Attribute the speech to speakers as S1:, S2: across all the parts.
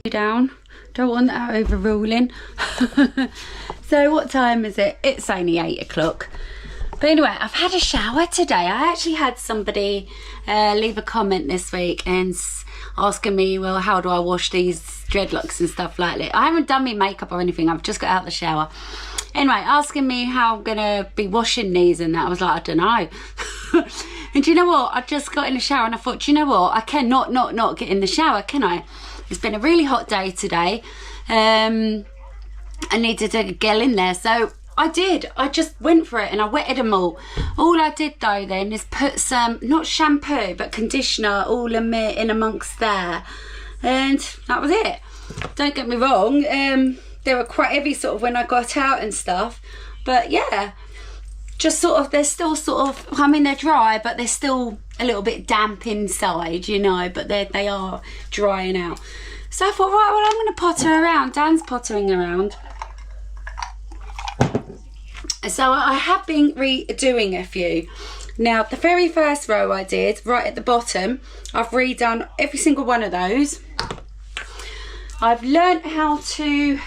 S1: down. Don't want that overruling. So what time is it? It's only 8 o'clock. But anyway, I've had a shower today. I actually had somebody leave a comment this week and asking me, well, how do I wash these dreadlocks and stuff like that. I haven't done my makeup or anything. I've just got out of the shower. Anyway, asking me how I'm going to be washing these and that. I was like, I don't know. And do you know what? I just got in the shower and I thought, do you know what? I cannot not get in the shower, can I? It's been a really hot day today. I needed to get in there. So I did. I just went for it and I wetted them all. All I did though then is put some, not shampoo, but conditioner all in amongst there. And that was it. Don't get me wrong. They were quite heavy sort of when I got out and stuff. But yeah, just sort of, they're still sort of, I mean, they're dry, but they're still a little bit damp inside, you know, but they are drying out. So I thought, right, well, I'm going to potter around. Dan's pottering around. So I have been redoing a few. Now, the very first row I did, right at the bottom, I've redone every single one of those. I've learnt how to,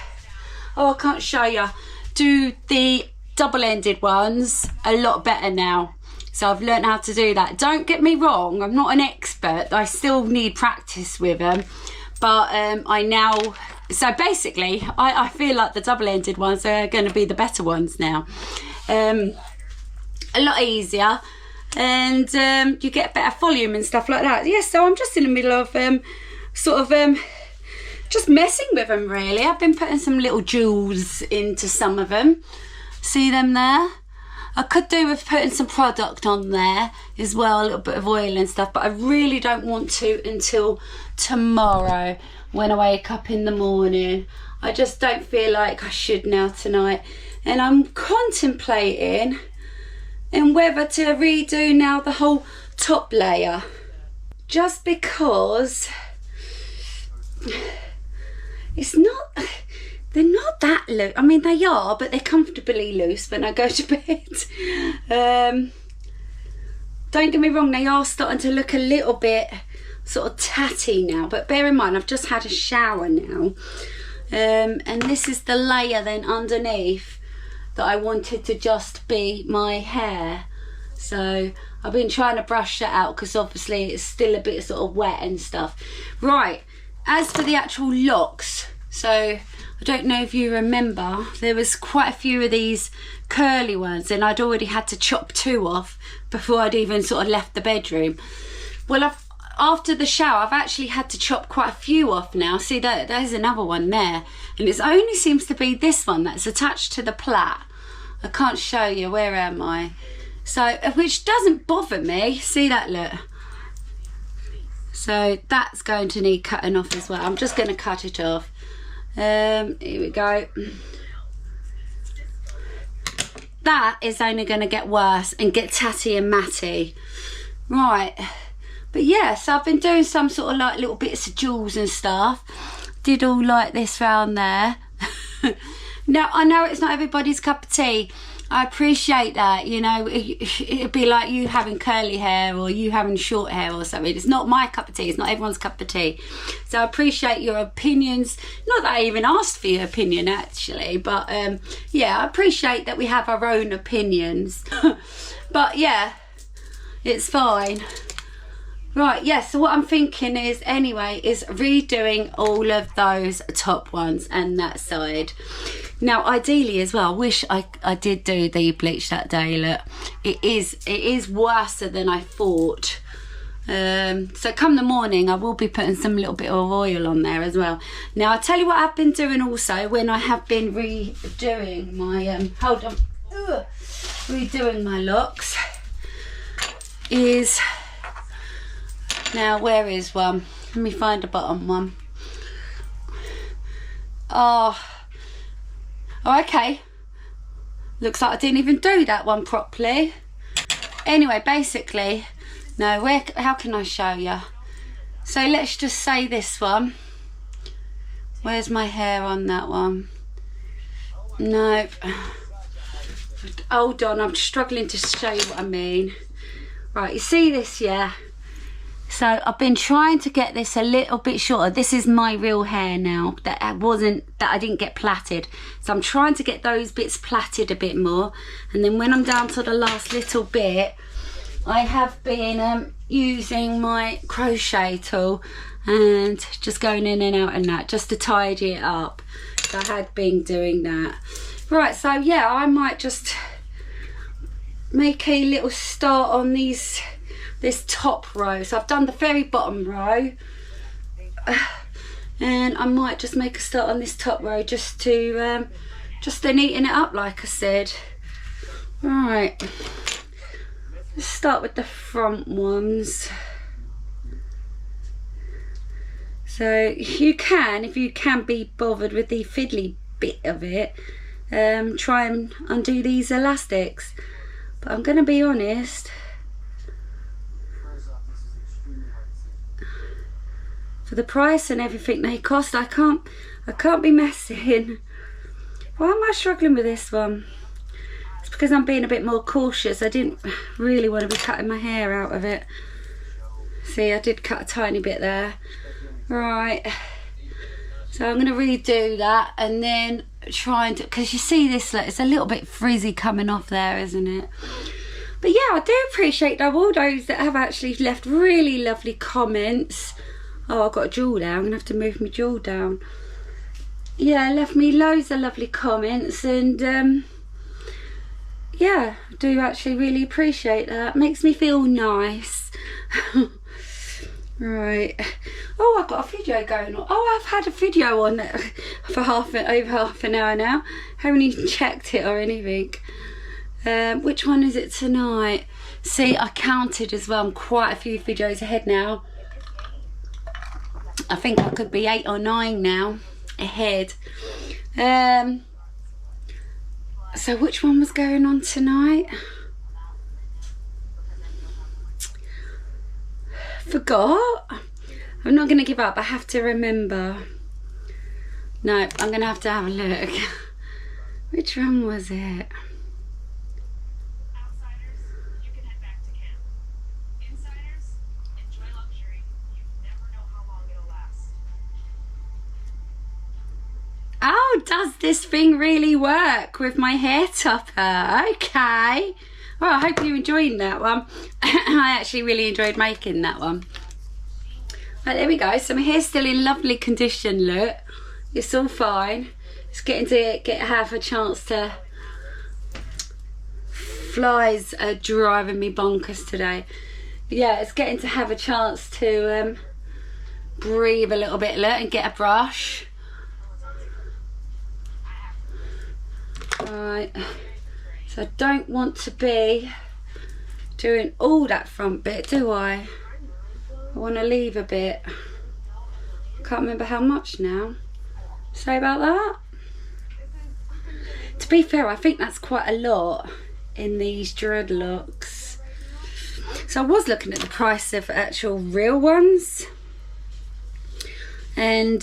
S1: oh, I can't show you, do the double-ended ones a lot better now. So I've learnt how to do that. Don't get me wrong, I'm not an expert. I still need practice with them. But I now, so basically, I feel like the double-ended ones are going to be the better ones now. A lot easier. And you get better volume and stuff like that. Yeah, so I'm just in the middle of just messing with them, really. I've been putting some little jewels into some of them. See them there? I could do with putting some product on there as well, a little bit of oil and stuff, but I really don't want to until tomorrow when I wake up in the morning. I just don't feel like I should now tonight. And I'm contemplating and whether to redo now the whole top layer, just because it's not, they're not that loose. I mean, they are, but they're comfortably loose when I go to bed. Don't get me wrong, they are starting to look a little bit sort of tatty now, but bear in mind I've just had a shower now. And this is the layer then underneath that I wanted to just be my hair. So I've been trying to brush that out because obviously it's still a bit sort of wet and stuff. Right, as for the actual locks, so I don't know if you remember, there was quite a few of these curly ones and I'd already had to chop 2 off before I'd even sort of left the bedroom. Well, after the shower, I've actually had to chop quite a few off now. See, there's another one there. And it only seems to be this one that's attached to the plait. I can't show you, where am I? So, which doesn't bother me. See that, look. So that's going to need cutting off as well. I'm just going to cut it off. Here we go. That is only going to get worse and get tatty and matty. Right. But yeah, so I've been doing some sort of like little bits of jewels and stuff. Did all like this round there. Now, I know it's not everybody's cup of tea. I appreciate that, you know, it'd be like you having curly hair or you having short hair or something. It's not my cup of tea, it's not everyone's cup of tea. So I appreciate your opinions. Not that I even asked for your opinion actually, but yeah, I appreciate that we have our own opinions. But yeah, it's fine. Right, yeah, so what I'm thinking is, anyway, is redoing all of those top ones and that side. Now, ideally as well, I wish I did do the bleach that day. Look, it is worse than I thought. So come the morning, I will be putting some little bit of oil on there as well. Now, I'll tell you what I've been doing also when I have been redoing my, redoing my locks is... Now, where is one? Let me find the bottom one. Oh, okay. Looks like I didn't even do that one properly. Anyway, basically, no, how can I show you? So let's just say this one. Where's my hair on that one? No. Hold on, I'm struggling to show you what I mean. Right, you see this, yeah? So I've been trying to get this a little bit shorter. This is my real hair now that I didn't get plaited. So I'm trying to get those bits plaited a bit more. And then when I'm down to the last little bit, I have been using my crochet tool and just going in and out and that, just to tidy it up. So I had been doing that. Right, so yeah, I might just make a little start on this top row. So I've done the very bottom row, and I might just make a start on this top row just to neaten it up, like I said. Right, let's start with the front ones. So you can, if you can be bothered with the fiddly bit of it, try and undo these elastics. But I'm gonna be honest, for the price and everything they cost, I can't be messing. Why am I struggling with this one? It's because I'm being a bit more cautious. I didn't really want to be cutting my hair out of it. See, I did cut a tiny bit there. Right, so I'm going to redo that and then try and, because you see this, it's a little bit frizzy coming off there, isn't it? But yeah, I do appreciate all those that have actually left really lovely comments. Oh, I've got a jewel there. I'm going to have to move my jewel down. Yeah, left me loads of lovely comments, and yeah, I do actually really appreciate that. Makes me feel nice. Right. Oh, I've got a video going on. Oh, I've had a video on it for over half an hour now. Haven't even checked it or anything. Which one is it tonight? See, I counted as well. I'm quite a few videos ahead now. I think I could be 8 or 9 now ahead. So which one was going on tonight? Forgot. I'm not going to give up. I have to remember. No, I'm going to have a look. Which one was it?
S2: Outsiders, you can head back to camp. Insiders, enjoy luxury. You never know how long it'll last.
S1: Oh, does this thing really work with my hair topper? Okay. Well, I hope you're enjoying that one. I actually really enjoyed making that one. Right, there we go. So my hair's still in lovely condition, look. It's all fine. It's getting to have a chance to... Flies are driving me bonkers today. But yeah, it's getting to have a chance to breathe a little bit, look, and get a brush. Right. So I don't want to be doing all that front bit, do I? I want to leave a bit. Can't remember how much now. Say about that? To be fair, I think that's quite a lot in these dreadlocks. So I was looking at the price of actual real ones. And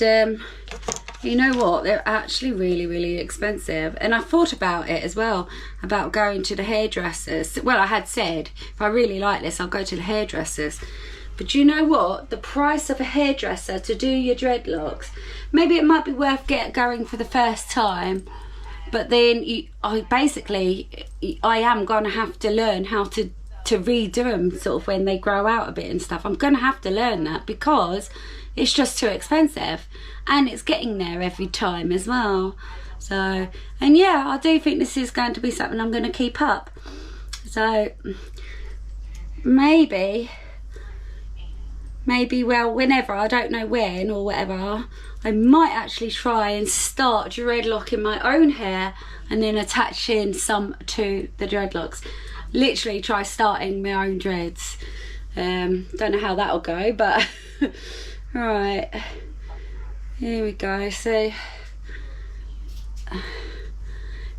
S1: you know what, they're actually really expensive. And I thought about it as well, about going to the hairdressers. Well, I had said, if I really like this, I'll go to the hairdressers. But you know what, the price of a hairdresser to do your dreadlocks, maybe it might be worth going for the first time, but then I am going to have to learn how to redo them sort of when they grow out a bit and stuff. I'm going to have to learn that because it's just too expensive, and it's getting there every time as well. So, and yeah, I do think this is going to be something I'm going to keep up. So maybe, well, whenever, I don't know when or whatever, I might actually try and start dreadlocking my own hair and then attaching some to the dreadlocks. Literally try starting my own dreads. Don't know how that'll go, but right, here we go. So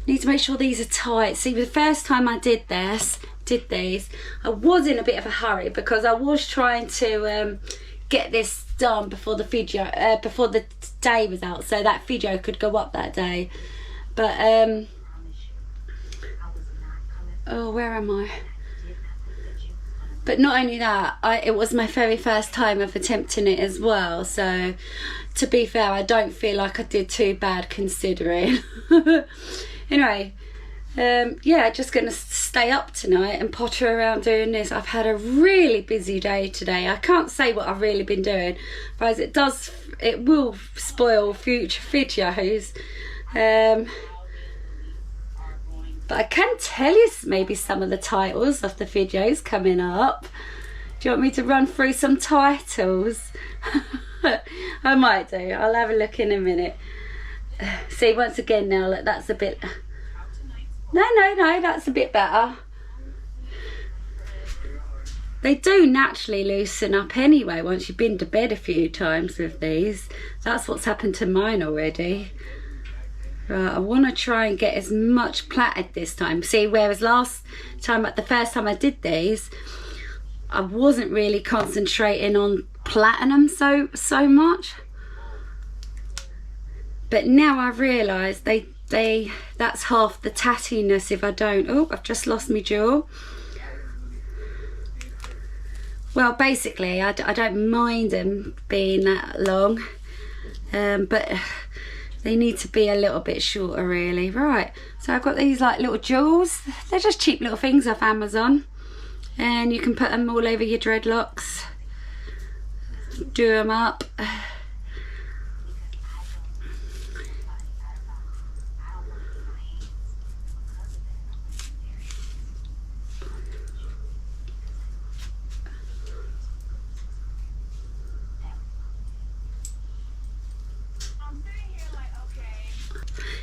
S1: need to make sure these are tight. See, the first time I did these, I was in a bit of a hurry because I was trying to get this done before the video, before the day was out, so that video could go up that day. But oh, where am I? But not only that, it was my very first time of attempting it as well, so to be fair, I don't feel like I did too bad considering. Anyway, yeah, just gonna stay up tonight and potter around doing this. I've had a really busy day today. I can't say what I've really been doing, because it will spoil future videos. But I can tell you maybe some of the titles of the videos coming up. Do you want me to run through some titles? I might do. I'll have a look in a minute. See, once again now, look, that's a bit... No, that's a bit better. They do naturally loosen up anyway once you've been to bed a few times with these. That's what's happened to mine already. Right, I want to try and get as much plaited this time. See, whereas last time, the first time I did these, I wasn't really concentrating on plaiting them so much. But now I've realised that's half the tattiness if I don't. Oh, I've just lost my jewel. Well, basically, I don't mind them being that long, but they need to be a little bit shorter, really. Right, so I've got these like little jewels. They're just cheap little things off Amazon, and you can put them all over your dreadlocks. Do them up.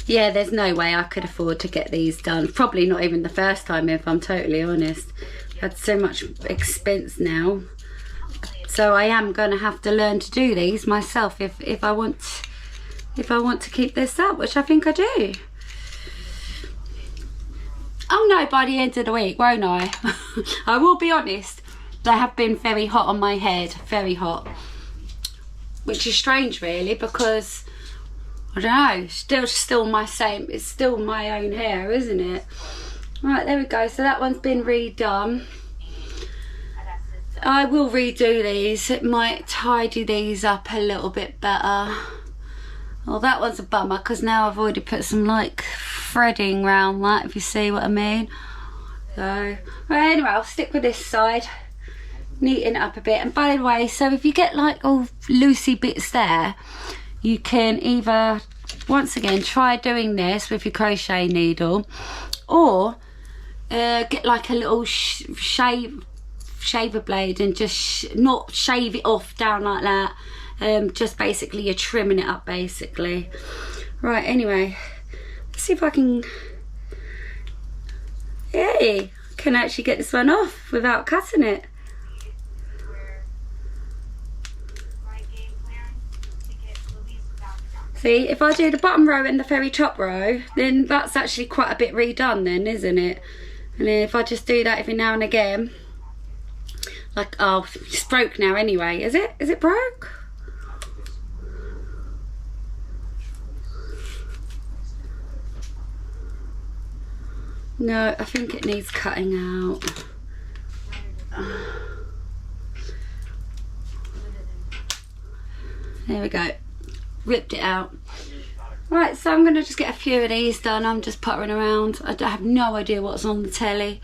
S1: Yeah, there's no way I could afford to get these done. Probably not even the first time, if I'm totally honest. I've had so much expense now. So I am going to have to learn to do these myself if I want to keep this up, which I think I do. I'll know by the end of the week, won't I? I will be honest, they have been very hot on my head, very hot. Which is strange really, because I don't know, still my same, it's still my own hair, isn't it? Right, there we go, so that one's been redone. I will redo these, it might tidy these up a little bit better. Well, that one's a bummer, because now I've already put some like threading round that, if you see what I mean. So, right, anyway, I'll stick with this side, neaten it up a bit. And by the way, so if you get like all loosey bits there, you can either, once again, try doing this with your crochet needle, or get like a little shaver blade and just not shave it off down like that. Just basically you're trimming it up basically. Right, anyway, let's see if I can, yay, can actually get this one off without cutting it. See, if I do the bottom row and the very top row, then that's actually quite a bit redone then, isn't it? And then if I just do that every now and again, like, oh, it's broke now anyway, is it? Is it broke? No, I think it needs cutting out. There we go. Ripped it out. Right, so I'm going to just get a few of these done. I'm just puttering around. I have no idea what's on the telly,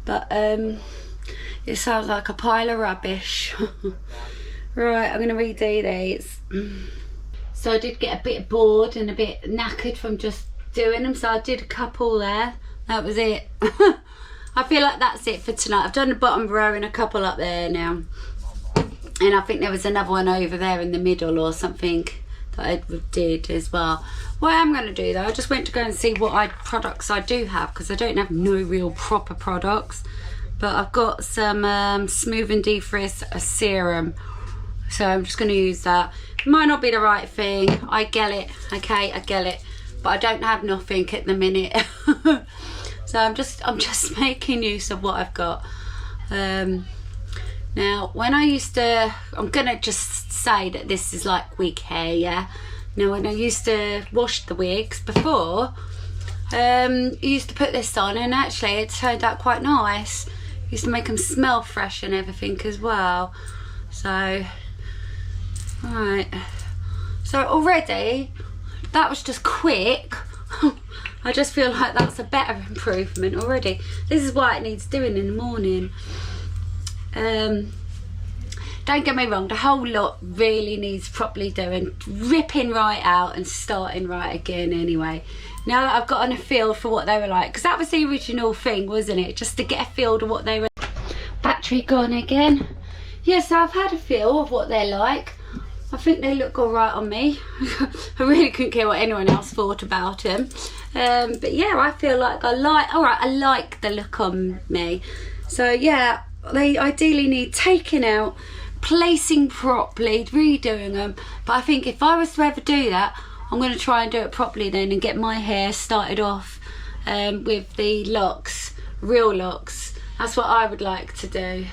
S1: but it sounds like a pile of rubbish. Right, I'm going to redo these. So I did get a bit bored and a bit knackered from just doing them, so I did a couple there. That was it. I feel like that's it for tonight. I've done the bottom row and a couple up there now, and I think there was another one over there in the middle or something that I did as well. What I'm going to do though, I just went to go and see what products I do have, because I don't have no real proper products, but I've got some Smooth and Defrizz serum, so I'm just going to use that. Might not be the right thing, I get it, okay, I get it, but I don't have nothing at the minute. So I'm just making use of what I've got. Now, when I used to, I'm gonna just say that this is like wig hair, yeah? Now, when I used to wash the wigs before, I used to put this on, and actually it turned out quite nice. Used to make them smell fresh and everything as well. So, right. So already, that was just quick. I just feel like that's a better improvement already. This is why it needs doing in the morning. Don't get me wrong, the whole lot really needs properly doing, ripping right out and starting right again anyway. Now that I've gotten a feel for what they were like, because that was the original thing, wasn't it? Just to get a feel of what they were. Battery gone again. Yeah, so I've had a feel of what they're like. I think they look all right on me. I really couldn't care what anyone else thought about them. But yeah, I feel like I like the look on me. So yeah, they ideally need taking out, placing properly, redoing them. But I think if I was to ever do that, I'm going to try and do it properly then and get my hair started off with the locks, real locks. That's what I would like to do.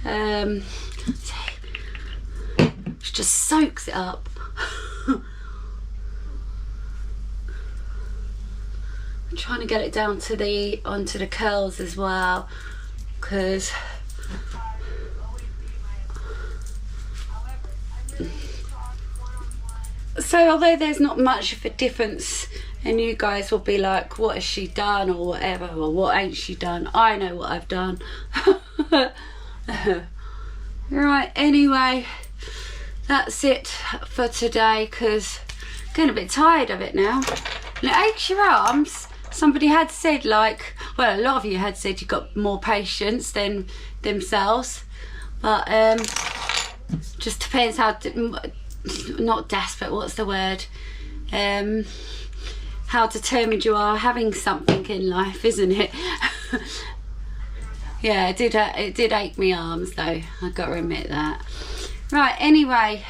S1: It just soaks it up. I'm trying to get it down to onto the curls as well, because so although there's not much of a difference and you guys will be like, what has she done or whatever, or what ain't she done, I know what I've done. Right, anyway, that's it for today, because I'm getting a bit tired of it now. And it aches your arms. Somebody had said, like, well, a lot of you had said you got more patience than themselves, but just depends how not desperate, what's the word, how determined you are having something in life, isn't it? Yeah, it did ache my arms though, I gotta admit that. Right, anyway,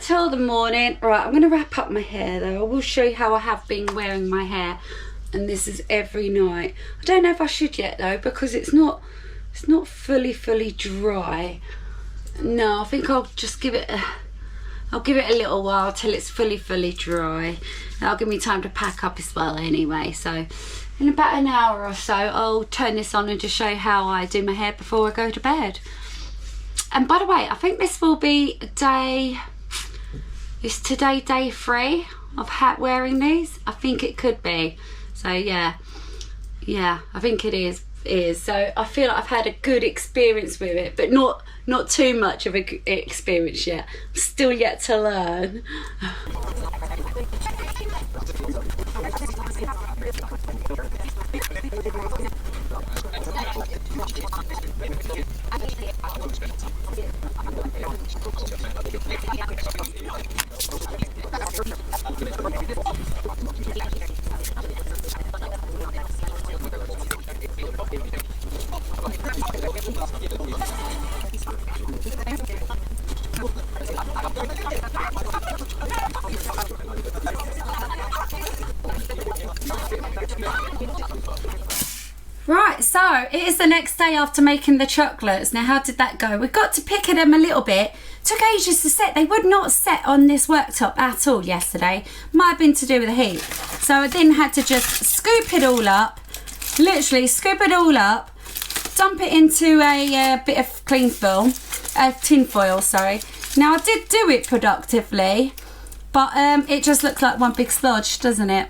S1: till the morning. Right, I'm gonna wrap up my hair though. I will show you how I have been wearing my hair, and this is every night. I don't know if I should yet though, because it's not fully dry. No, I think I'll just give it a little while till it's fully dry. That'll give me time to pack up as well anyway. So in about an hour or so, I'll turn this on and just show you how I do my hair before I go to bed. And by the way, I think this will be is today day 3 of wearing these? I think it could be. So yeah, I think it is. So I feel like I've had a good experience with it, but not too much of an experience yet. I'm still yet to learn. Right, so it is the next day after making the chocolates. Now, how did that go? We got to pick at them a little bit. Took ages to set. They would not set on this worktop at all yesterday. Might have been to do with the heat. So I then had to just scoop it all up. Literally scoop it all up. Dump it into a bit of tin foil, sorry. Now, I did do it productively, but it just looks like one big sludge, doesn't it?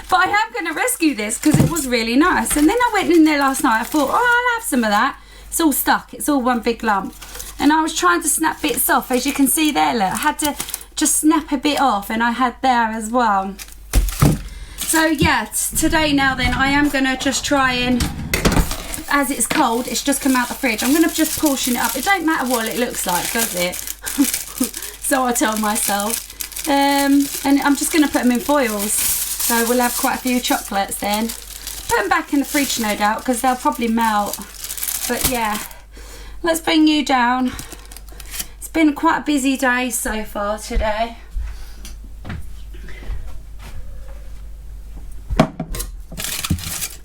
S1: But I am going to rescue this because it was really nice. And then I went in there last night. I thought, oh, I'll have some of that. It's all stuck. It's all one big lump. And I was trying to snap bits off. As you can see there, look. I had to just snap a bit off, and I had there as well. So, yeah, today now then, I am going to just try and, as it's cold, it's just come out the fridge. I'm going to just portion it up. It don't matter what it looks like, does it? So I tell myself. And I'm just going to put them in foils. So we'll have quite a few chocolates then. Put them back in the fridge, no doubt, because they'll probably melt. But yeah, let's bring you down. It's been quite a busy day so far today.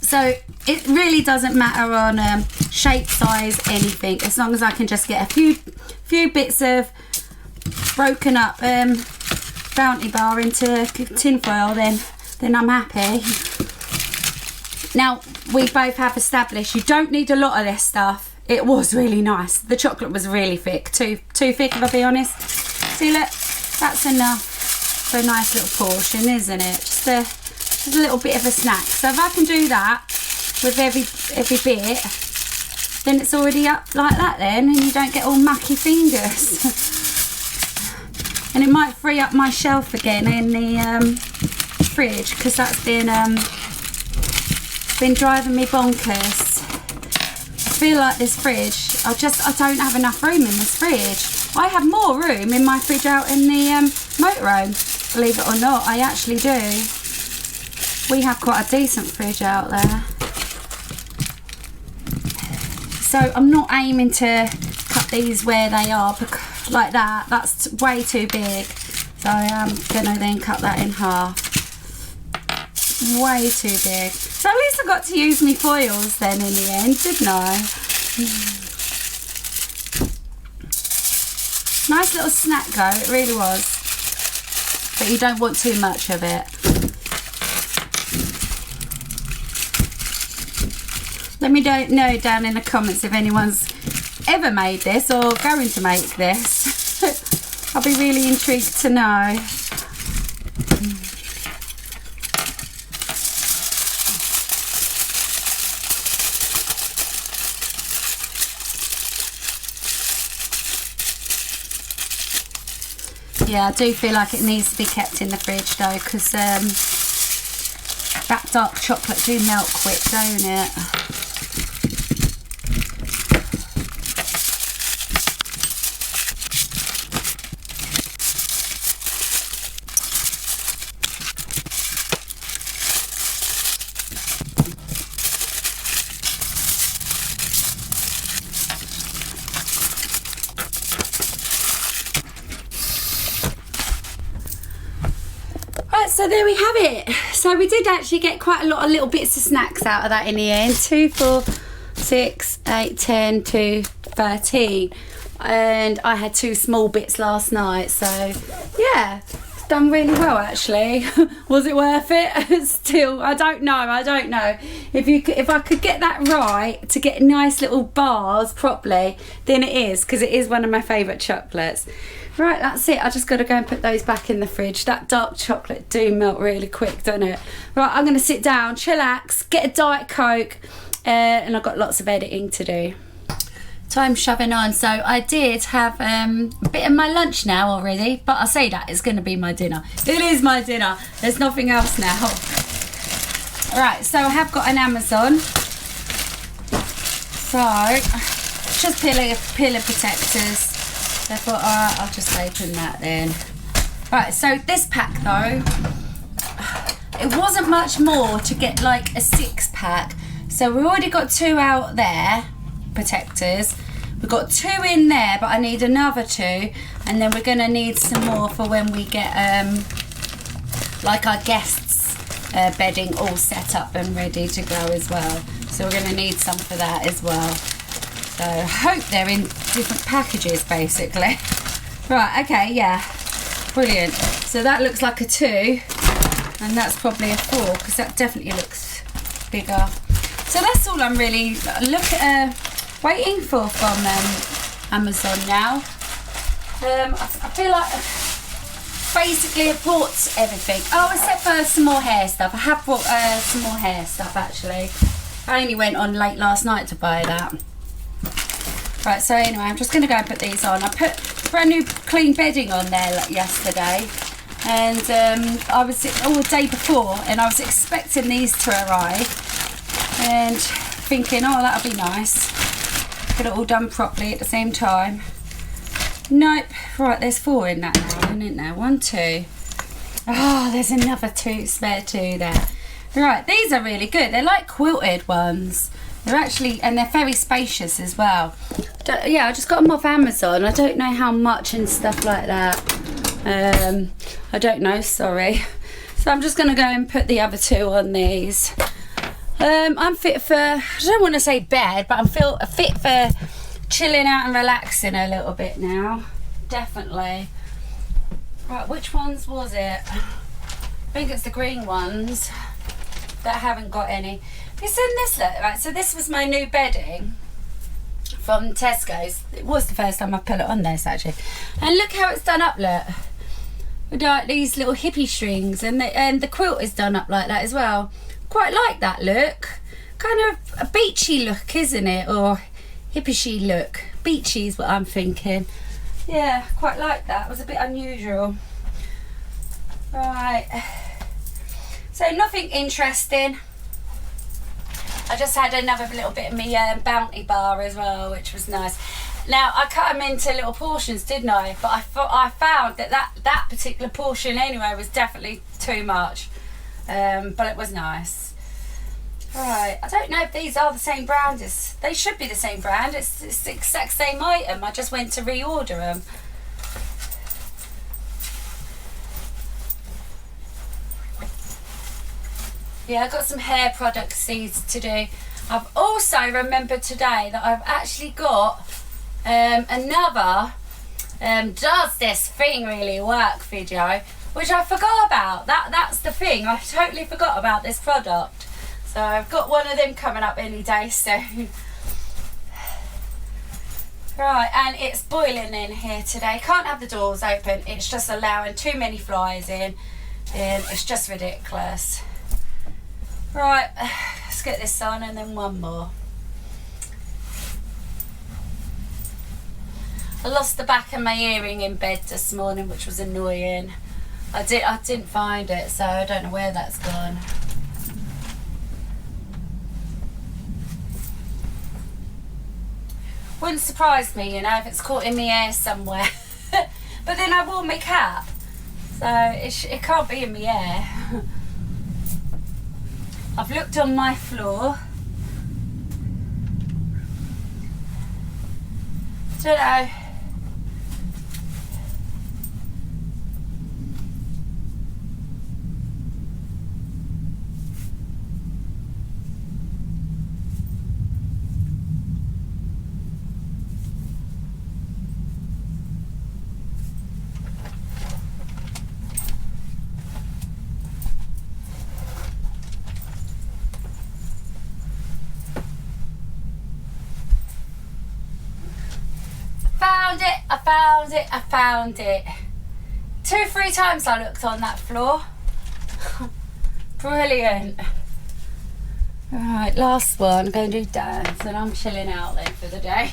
S1: So it really doesn't matter on shape, size, anything, as long as I can just get a few bits of broken up Bounty bar into tin foil, then I'm happy. Now, we both have established you don't need a lot of this stuff. It was really nice. The chocolate was really thick, too thick if I'll be honest. See, look, that's enough for a nice little portion, isn't it? Just a little bit of a snack. So if I can do that with every bit, then it's already up like that then, and you don't get all mucky fingers. And it might free up my shelf again in the fridge, because that's been driving me bonkers. I feel like this fridge, I don't have enough room in this fridge. I have more room in my fridge out in the motorhome, believe it or not. I actually do. We have quite a decent fridge out there. So I'm not aiming to cut these where they are, like that. That's way too big. So I am gonna then cut that in half. Way too big. So at least I got to use my foils then in the end, didn't I? Nice little snack though, it really was. But you don't want too much of it. Let me know down in the comments if anyone's ever made this or going to make this. I'll be really intrigued to know. Yeah, I do feel like it needs to be kept in the fridge though, because that dark chocolate do melt quick, don't it? So there we have it. So we did actually get quite a lot of little bits of snacks out of that in the end. 2, 4, 6, 8, 10 to 13. And I had 2 small bits last night. So yeah, it's done really well actually. Was it worth it? Still, I don't know. If I could get that right, to get nice little bars properly, then it is, because it is one of my favourite chocolates. Right, that's it. I just got to go and put those back in the fridge. That dark chocolate do melt really quick, don't it? Right, I'm going to sit down, chillax, get a Diet Coke, and I've got lots of editing to do. Time shoving on. So I did have a bit of my lunch now already, but I say that it's going to be my dinner. It is my dinner. There's nothing else now. Right, so I have got an Amazon. So, just peel of protectors. I thought, alright, I'll just open that then. Right, so this pack though, it wasn't much more to get like a 6-pack. So we've already got 2 out there, protectors. We've got 2 in there, but I need another 2. And then we're going to need some more for when we get like our guests' bedding all set up and ready to go as well. So we're going to need some for that as well. So I hope they're in different packages basically. Right, okay, yeah, brilliant. So that looks like a 2, and that's probably a 4, because that definitely looks bigger. So that's all I'm really waiting for from Amazon now. I feel like basically I've bought everything. Oh, except for some more hair stuff. I have bought some more hair stuff actually. I only went on late last night to buy that. Right, so anyway, I'm just going to go and put these on. I put brand new clean bedding on there like yesterday, and I was the day before, and I was expecting these to arrive, and thinking, oh, that'll be nice. Get it all done properly at the same time. Nope. Right, there's 4 in that now, isn't there? 1, 2. Oh, there's another 2, spare 2 there. Right, these are really good. They're like quilted ones. They're actually, and they're very spacious as well. Yeah, I just got them off Amazon. I don't know how much and stuff like that. I don't know, sorry. So I'm just going to go and put the other 2 on these. I'm fit for, I don't want to say bed, but I'm fit for chilling out and relaxing a little bit now. Definitely. Right, which ones was it? I think it's the green ones that haven't got any. It's in this look, right? So this was my new bedding from Tesco's. It was the first time I put it on this actually. And look how it's done up, look. With like these little hippie strings, and the quilt is done up like that as well. Quite like that look. Kind of a beachy look, isn't it? Or hippie look. Beachy is what I'm thinking. Yeah, quite like that. It was a bit unusual. Right. So nothing interesting. I just had another little bit of my Bounty bar as well, which was nice. Now, I cut them into little portions, didn't I? But I found that particular portion anyway was definitely too much. But it was nice. Right, I don't know if these are the same brand. They should be the same brand. It's the exact same item. I just went to reorder them. Yeah, I've got some hair product seeds to do. I've also remembered today that I've actually got another does this thing really work video, which I forgot about. That's the thing, I totally forgot about this product. So I've got one of them coming up any day soon. Right, and it's boiling in here today. Can't have the doors open, it's just allowing too many flies in, and it's just ridiculous. Right, let's get this on and then one more. I lost the back of my earring in bed this morning, which was annoying. I didn't find it, so I don't know where that's gone. Wouldn't surprise me, you know, if it's caught in my hair somewhere. But then I wore my cap, so it can't be in my hair. I've looked on my floor. Don't know. I found it. 2-3 times I looked on that floor. Brilliant. Right, last one. I'm going to do dance and I'm chilling out then for the day.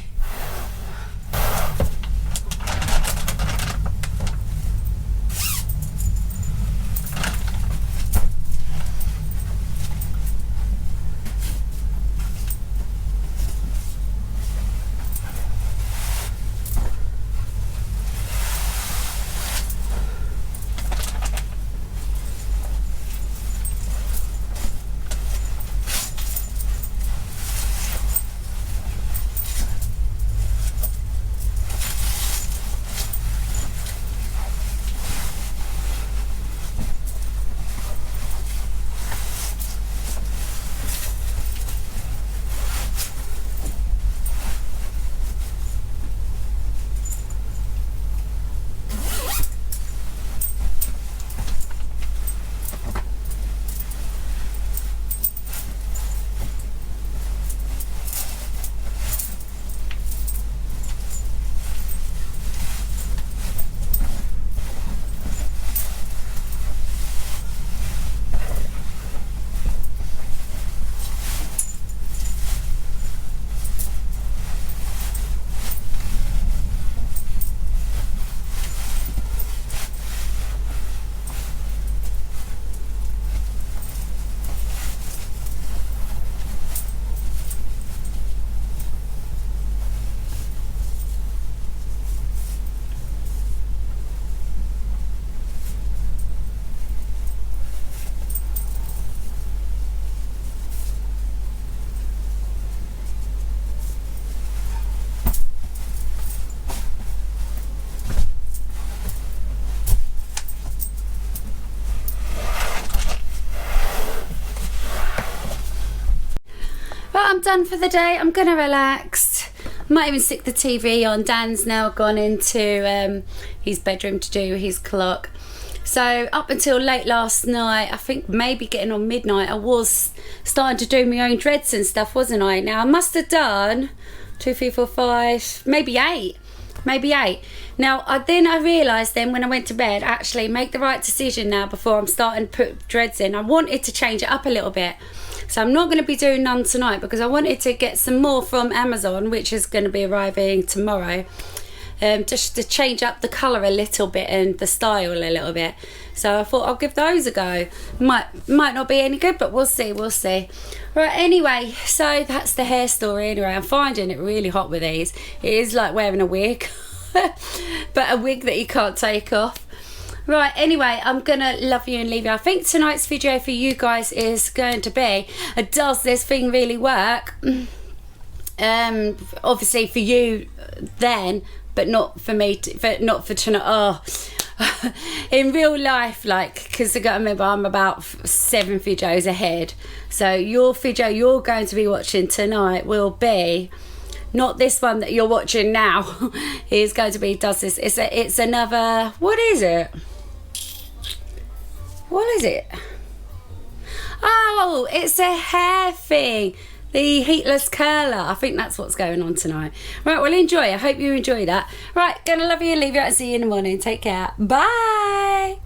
S1: I'm done for the day. I'm gonna relax. Might even stick the TV on. Dan's now gone into his bedroom to do his clock. So up until late last night, I think maybe getting on midnight, I was starting to do my own dreads and stuff, wasn't I? Now I must have done 2, 3, 4, 5, maybe 8. Now I realised then when I went to bed, actually make the right decision now before I'm starting to put dreads in. I wanted to change it up a little bit, so I'm not going to be doing none tonight because I wanted to get some more from Amazon, which is going to be arriving tomorrow, just to change up the colour a little bit and the style a little bit. So I thought I'll give those a go. Might not be any good, but we'll see. Right, anyway, so that's the hair story anyway. I'm finding it really hot with these. It is like wearing a wig, but a wig that you can't take off. Right, anyway, I'm gonna love you and leave you. I think tonight's video for you guys is going to be, does this thing really work? Obviously for you then, but not for me, not for tonight. Oh, in real life, like, because I got to remember I'm about 7 videos ahead. So your video you're going to be watching tonight will be not this one that you're watching now. Is going to be does this. It's another. What is it? Oh, it's a hair thing. The heatless curler. I think that's what's going on tonight. Right, well, enjoy. I hope you enjoy that. Right, gonna love you and leave you out and see you in the morning. Take care. Bye.